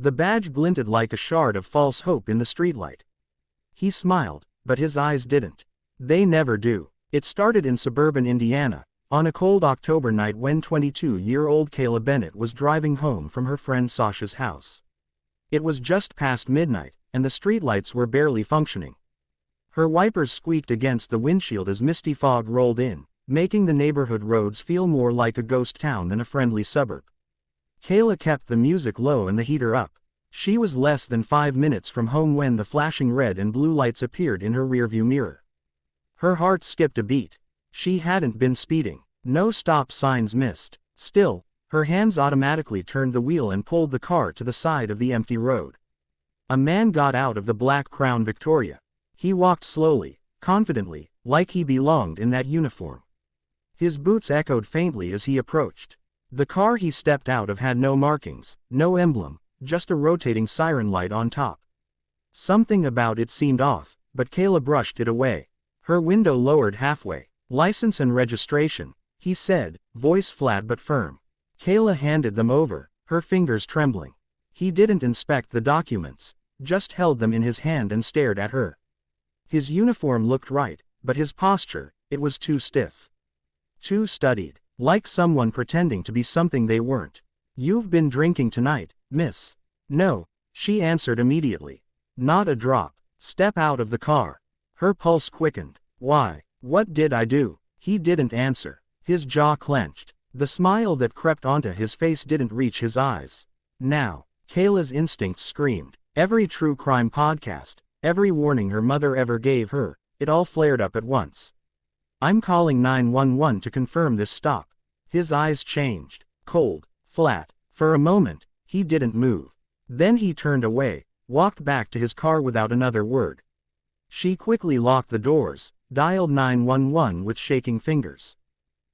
The badge glinted like a shard of false hope in the streetlight. He smiled, but his eyes didn't. They never do. It started in suburban Indiana, on a cold October night when 22-year-old Kayla Bennett was driving home from her friend Sasha's house. It was just past midnight, and the streetlights were barely functioning. Her wipers squeaked against the windshield as misty fog rolled in, making the neighborhood roads feel more like a ghost town than a friendly suburb. Kayla kept the music low and the heater up. She was less than 5 minutes from home when the flashing red and blue lights appeared in her rearview mirror. Her heart skipped a beat. She hadn't been speeding. No stop signs missed. Still, her hands automatically turned the wheel and pulled the car to the side of the empty road. A man got out of the black Crown Victoria. He walked slowly, confidently, like he belonged in that uniform. His boots echoed faintly as he approached. The car he stepped out of had no markings, no emblem, just a rotating siren light on top. Something about it seemed off, but Kayla brushed it away. Her window lowered halfway. "License and registration," he said, voice flat but firm. Kayla handed them over, her fingers trembling. He didn't inspect the documents, just held them in his hand and stared at her. His uniform looked right, but his posture, it was too stiff. Too studied, like someone pretending to be something they weren't. "You've been drinking tonight, miss." "No," she answered immediately. "Not a drop." "Step out of the car." Her pulse quickened. "Why? What did I do?" He didn't answer. His jaw clenched. The smile that crept onto his face didn't reach his eyes. Now, Kayla's instincts screamed. Every true crime podcast, every warning her mother ever gave her, it all flared up at once. "I'm calling 911 to confirm this stop." His eyes changed. Cold, flat. For a moment, he didn't move. Then he turned away, walked back to his car without another word. She quickly locked the doors, dialed 911 with shaking fingers.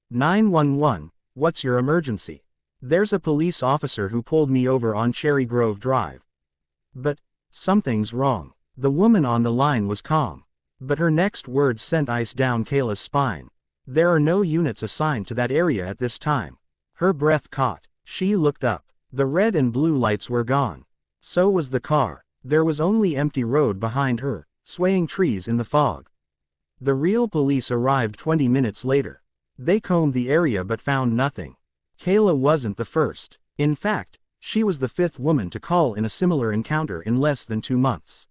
911, what's your emergency? There's a police officer who pulled me over on Cherry Grove Drive. But, something's wrong. The woman on the line was calm. But her next words sent ice down Kayla's spine. There are no units assigned to that area at this time. Her breath caught. She looked up. The red and blue lights were gone. So was the car. There was only empty road behind her, swaying trees in the fog. The real police arrived 20 minutes later. They combed the area but found nothing. Kayla wasn't the first. In fact, she was the 5th woman to call in a similar encounter in less than 2 months.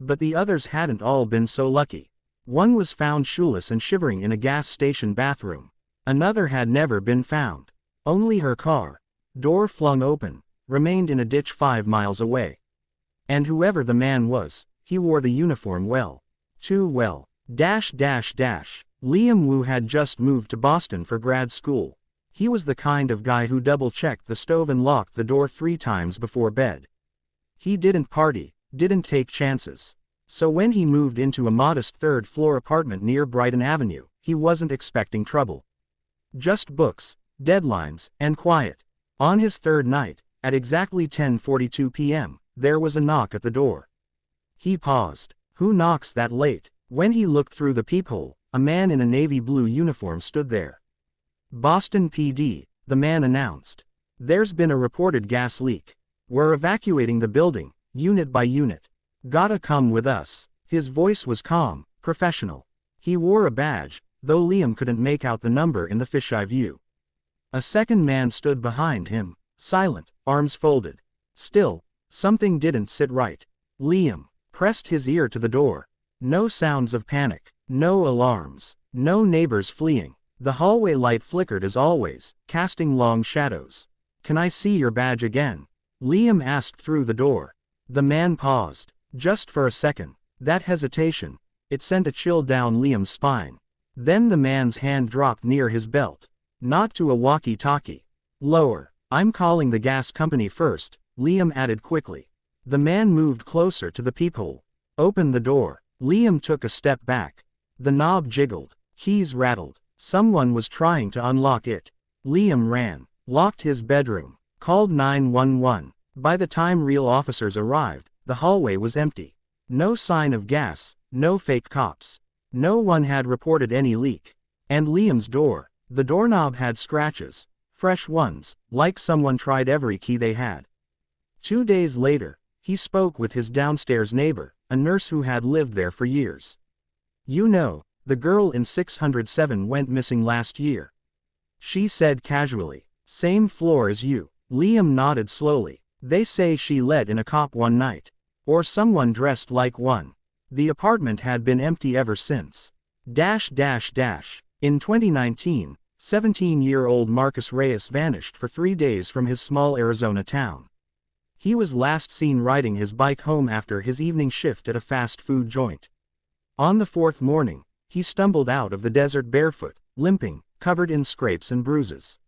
But the others hadn't all been so lucky. One was found shoeless and shivering in a gas station bathroom. Another had never been found. Only her car, door flung open, remained in a ditch 5 miles away. And whoever the man was, he wore the uniform well. Too well. Liam Wu had just moved to Boston for grad school. He was the kind of guy who double-checked the stove and locked the door 3 times before bed. He didn't party, didn't take chances. So when he moved into a modest 3rd-floor apartment near Brighton Avenue, he wasn't expecting trouble. Just books, deadlines, and quiet. On his 3rd night, at exactly 10:42 p.m., there was a knock at the door. He paused. Who knocks that late? When he looked through the peephole, a man in a navy blue uniform stood there. "Boston PD," the man announced. "There's been a reported gas leak. We're evacuating the building, unit by unit. Gotta come with us." His voice was calm, professional. He wore a badge, though Liam couldn't make out the number in the fisheye view. A second man stood behind him, silent, arms folded. Still, something didn't sit right. Liam pressed his ear to the door. No sounds of panic, no alarms, no neighbors fleeing. The hallway light flickered as always, casting long shadows. "Can I see your badge again?" Liam asked through the door. The man paused, just for a second. That hesitation, it sent a chill down Liam's spine. Then the man's hand dropped near his belt. Not to a walkie-talkie. Lower. "I'm calling the gas company first," Liam added quickly. The man moved closer to the peephole. "Open the door." Liam took a step back. The knob jiggled. Keys rattled. Someone was trying to unlock it. Liam ran, locked his bedroom, called 911. By the time real officers arrived, the hallway was empty. No sign of gas, no fake cops. No one had reported any leak. And Liam's door, the doorknob had scratches, fresh ones, like someone tried every key they had. 2 days later, he spoke with his downstairs neighbor, a nurse who had lived there for years. "You know, the girl in 607 went missing last year," she said casually. "Same floor as you." Liam nodded slowly. "They say she let in a cop one night. Or someone dressed like one. The apartment had been empty ever since. In 2019, 17-year-old Marcus Reyes vanished for 3 days from his small Arizona town. He was last seen riding his bike home after his evening shift at a fast food joint. On the 4th morning, he stumbled out of the desert barefoot, limping, covered in scrapes and bruises.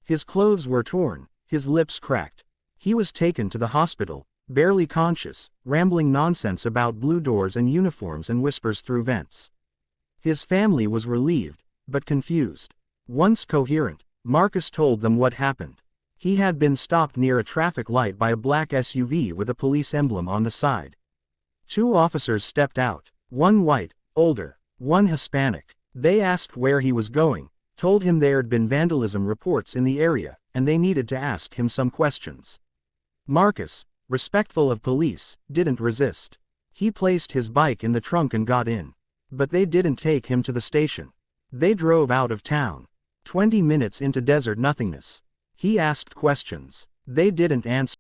His clothes were torn, his lips cracked. He was taken to the hospital, barely conscious, rambling nonsense about blue doors and uniforms and whispers through vents. His family was relieved, but confused. Once coherent, Marcus told them what happened. He had been stopped near a traffic light by a black SUV with a police emblem on the side. 2 officers stepped out, one white, older, one Hispanic. They asked where he was going, told him there had been vandalism reports in the area, and they needed to ask him some questions. Marcus, respectful of police, didn't resist. He placed his bike in the trunk and got in. But they didn't take him to the station. They drove out of town. 20 minutes into desert nothingness. He asked questions. They didn't answer.